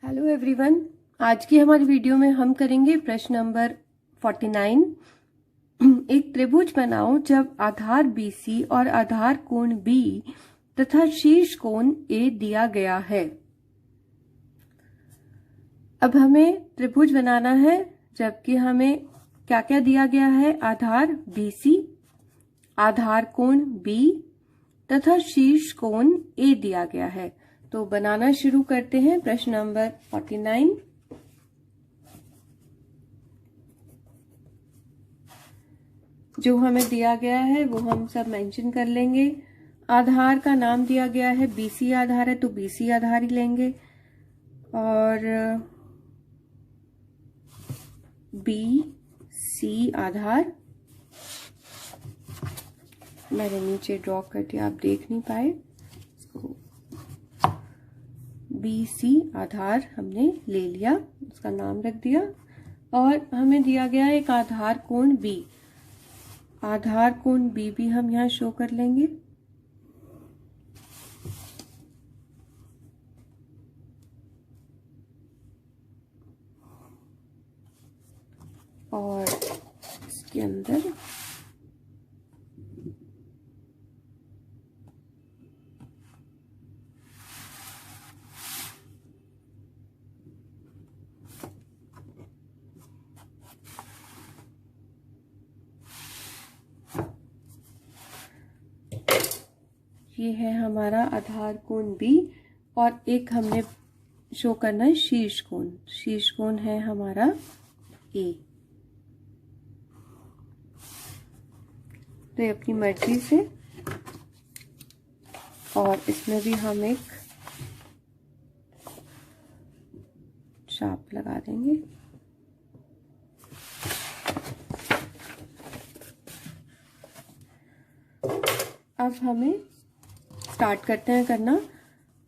Hello everyone, आज की हमारी वीडियो में हम करेंगे प्रश्न नंबर 49। एक त्रिभुज बनाओ जब आधार BC और आधार कोण B तथा शीर्ष कोण A दिया गया है। अब हमें त्रिभुज बनाना है जबकि हमें क्या क्या दिया गया है, आधार BC, आधार कोण B तथा शीर्ष कोण A दिया गया है। तो बनाना शुरू करते हैं। प्रश्न नंबर 49। जो हमें दिया गया है वो हम सब मेंशन कर लेंगे। आधार का नाम दिया गया है BC आधार है तो BC आधार ही लेंगे, और BC आधार मैंने नीचे ड्रॉ कर दिया, आप देख नहीं पाए। BC आधार हमने ले लिया, उसका नाम रख दिया। और हमें दिया गया एक आधार कोण B, आधार कोण B भी हम यहाँ शो कर लेंगे। और इसके अंदर ये है हमारा आधार कोण B, और एक हमने शो करना है शीर्ष कोण। शीर्ष कोण है हमारा A। तो ये अपनी मर्जी से, और इसमें भी हम एक चाप लगा देंगे। अब हमें स्टार्ट करते हैं करना।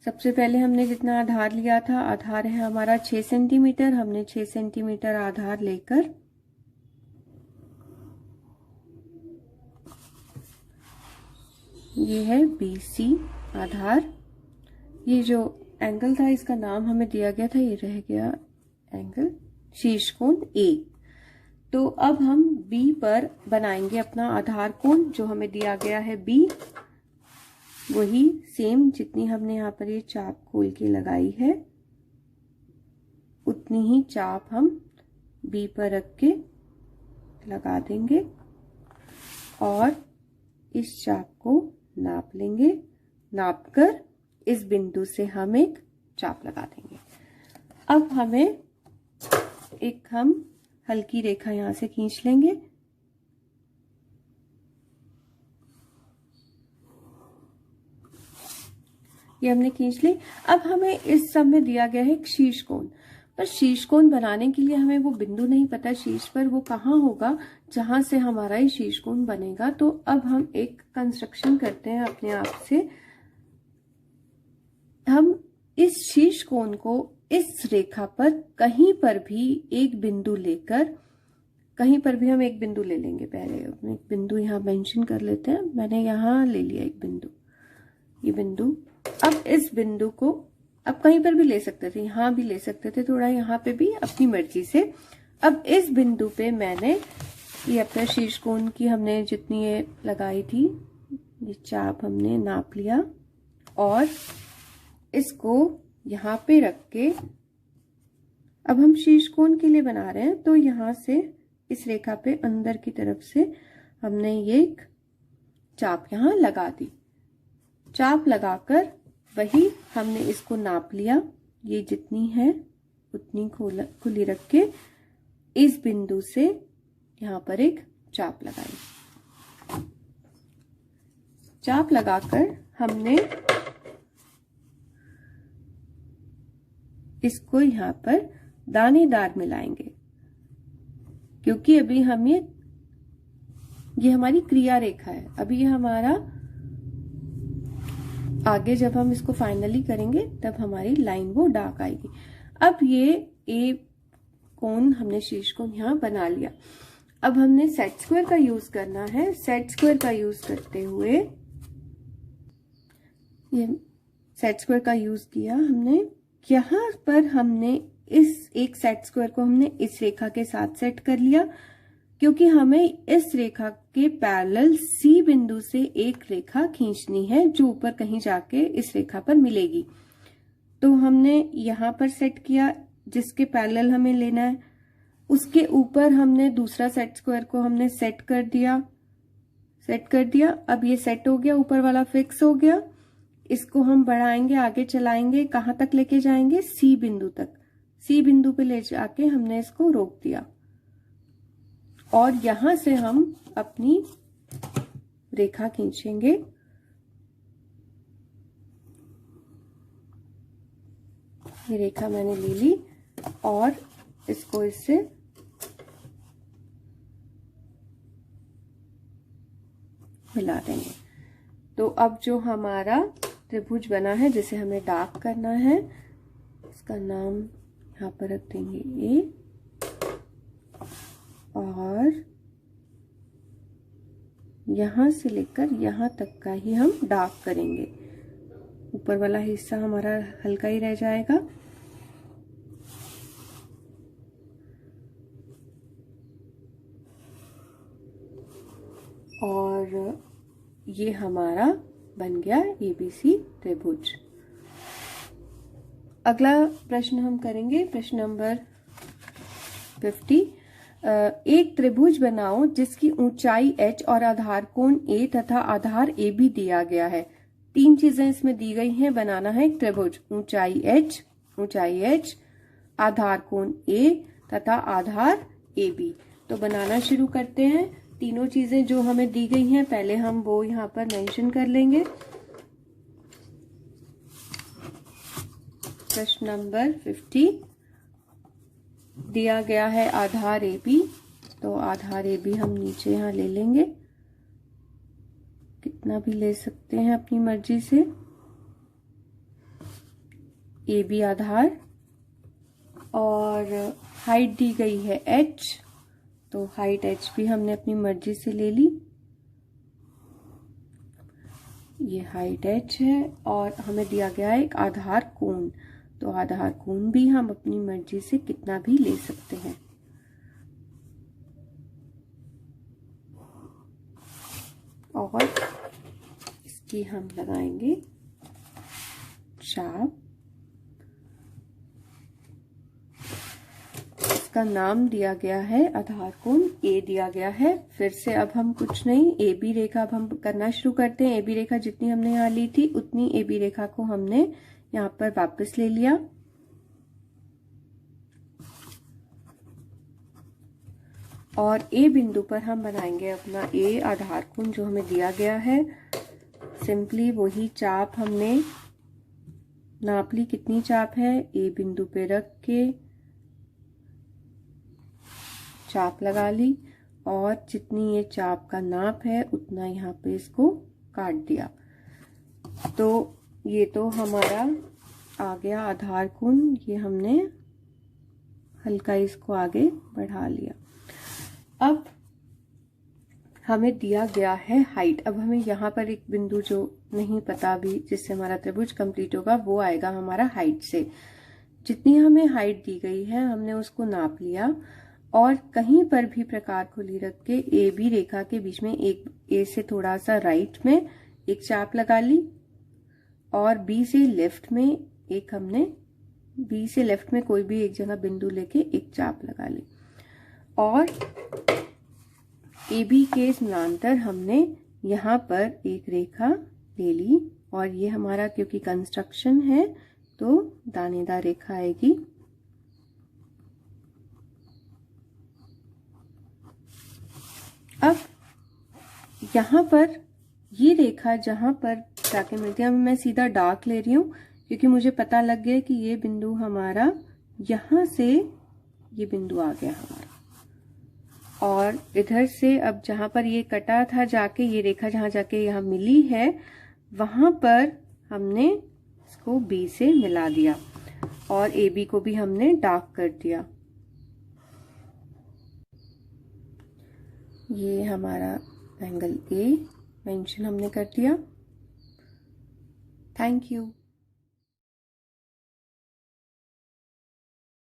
सबसे पहले हमने जितना आधार लिया था, आधार है हमारा 6 सेंटीमीटर। हमने 6 सेंटीमीटर आधार लेकर ये है BC आधार। ये जो एंगल था इसका नाम हमें दिया गया था, ये रह गया एंगल शीर्ष कोण A। तो अब हम B पर बनाएंगे अपना आधार कोण, जो हमें दिया गया है B। वही सेम जितनी हमने यहाँ पर ये चाप खोल के लगाई है उतनी ही चाप हम B पर रख के लगा देंगे, और इस चाप को नाप लेंगे। नापकर इस बिंदु से हम एक चाप लगा देंगे। अब हमें हम हल्की रेखा यहां से खींच लेंगे। ये हमने खींच ली। अब हमें इस सब में दिया गया है एक शीर्ष कोण, पर शीर्ष कोण बनाने के लिए हमें वो बिंदु नहीं पता शीर्ष पर वो कहाँ होगा जहां से हमारा ये शीर्ष कोण बनेगा। तो अब हम एक कंस्ट्रक्शन करते हैं अपने आप से। हम इस शीर्ष कोण को इस रेखा पर कहीं पर भी एक बिंदु लेकर, कहीं पर भी हम एक बिंदु ले लेंगे। पहले अपने एक बिंदु यहाँ मेंशन कर लेते हैं। मैंने यहाँ ले लिया एक बिंदु, ये बिंदु। अब इस बिंदु को अब कहीं पर भी ले सकते थे, यहाँ भी ले सकते थे, थोड़ा यहाँ पे भी, अपनी मर्जी से। अब इस बिंदु पे मैंने ये अपना शीर्ष कोण की हमने जितनी ये लगाई थी, ये चाप हमने नाप लिया, और इसको यहाँ पे रख के अब हम शीर्ष कोण के लिए बना रहे हैं। तो यहाँ से इस रेखा पे अंदर की तरफ से हमने ये एक चाप यहाँ लगा दी। चाप लगाकर वही हमने इसको नाप लिया, ये जितनी है उतनी खुली रख के इस बिंदु से यहाँ पर एक चाप लगाई। चाप लगाकर हमने इसको यहाँ पर दानेदार मिलाएंगे, क्योंकि अभी हम ये हमारी क्रिया रेखा है। अभी ये हमारा आगे जब हम इसको फाइनली करेंगे तब हमारी लाइन वो डार्क आएगी। अब ये A कोण हमने शीर्ष कोण यहाँ बना लिया। अब हमने सेट स्क्वायर का यूज करना है। सेट स्क्वायर का यूज करते हुए ये सेट स्क्वायर का यूज किया हमने यहाँ पर हमने इस एक सेट स्क्वायर को हमने इस रेखा के साथ सेट कर लिया, क्योंकि हमें इस रेखा के पैरेलल सी बिंदु से एक रेखा खींचनी है जो ऊपर कहीं जाके इस रेखा पर मिलेगी। तो हमने यहाँ पर सेट किया, जिसके पैरेलल हमें लेना है। उसके ऊपर हमने दूसरा सेट स्क्वायर को हमने सेट कर दिया। अब ये सेट हो गया, ऊपर वाला फिक्स हो गया। इसको हम बढ़ाएंगे, आगे चलाएंगे, कहां तक लेके जाएंगे? सी बिंदु तक। सी बिंदु पे ले जाके हमने इसको रोक दिया और यहां से हम अपनी रेखा खींचेंगे। ये रेखा मैंने ले ली और इसको इससे मिला देंगे। तो अब जो हमारा त्रिभुज बना है, जिसे हमें डार्क करना है, इसका नाम यहाँ पर रख देंगे ए, और यहां से लेकर यहां तक का ही हम डार्क करेंगे। ऊपर वाला हिस्सा हमारा हल्का ही रह जाएगा। और ये हमारा बन गया एबीसी त्रिभुज। अगला प्रश्न हम करेंगे, प्रश्न नंबर 50। एक त्रिभुज बनाओ जिसकी ऊंचाई h और आधार कोण a तथा आधार AB दिया गया है। तीन चीजें इसमें दी गई हैं, बनाना है एक त्रिभुज। ऊंचाई h, आधार कोण a तथा आधार AB। तो बनाना शुरू करते हैं। तीनों चीजें जो हमें दी गई हैं, पहले हम वो यहाँ पर मेंशन कर लेंगे। प्रश्न नंबर 50 दिया गया है आधार AB। तो आधार AB हम नीचे यहाँ ले लेंगे, कितना भी ले सकते हैं अपनी मर्जी से। AB आधार, और हाइट दी गई है h, तो हाइट h भी हमने अपनी मर्जी से ले ली। ये हाइट h है और हमें दिया गया है एक आधार कोण, तो आधार कोण भी हम अपनी मर्जी से कितना भी ले सकते हैं। और इसकी हम लगाएंगे चाप। इसका नाम दिया गया है आधार कोण A दिया गया है। फिर से अब हम कुछ नहीं, AB रेखा अब हम करना शुरू करते हैं। AB रेखा जितनी हमने यहाँ ली थी उतनी AB रेखा को हमने यहाँ पर वापस ले लिया। और A बिंदु पर हम बनाएंगे अपना A आधार कोण जो हमें दिया गया है। सिंपली वही चाप हमने नाप ली, कितनी चाप है, A बिंदु पे रख के चाप लगा ली, और जितनी ये चाप का नाप है उतना यहाँ पे इसको काट दिया। तो ये तो हमारा आ गया आधार कोण। ये हमने हल्का इसको आगे बढ़ा लिया। अब हमें दिया गया है हाइट। अब हमें यहाँ पर एक बिंदु जो नहीं पता भी, जिससे हमारा त्रिभुज कंप्लीट होगा, वो आएगा हमारा हाइट से। जितनी हमें हाइट दी गई है हमने उसको नाप लिया, और कहीं पर भी प्रकार खुली रख के AB रेखा के बीच में एक A से थोड़ा सा राइट में एक चाप लगा ली, और B से लेफ्ट में एक हमने B से लेफ्ट में कोई भी एक जगह बिंदु लेके एक चाप लगा ली, और AB के समानांतर हमने यहाँ पर एक रेखा ले ली। और ये हमारा क्योंकि कंस्ट्रक्शन है तो दानेदार रेखा आएगी। अब यहाँ पर ये रेखा जहां पर जाके मिलती है, मैं सीधा डार्क ले रही हूँ क्योंकि मुझे पता लग गया कि ये बिंदु हमारा यहां से ये बिंदु आ गया हमारा, और इधर से अब जहां पर ये कटा था जाके ये रेखा जहां जाके यहाँ मिली है, वहां पर हमने इसको B से मिला दिया और AB को भी हमने डार्क कर दिया। ये हमारा एंगल A मेंशन हमने कर दिया। Thank you.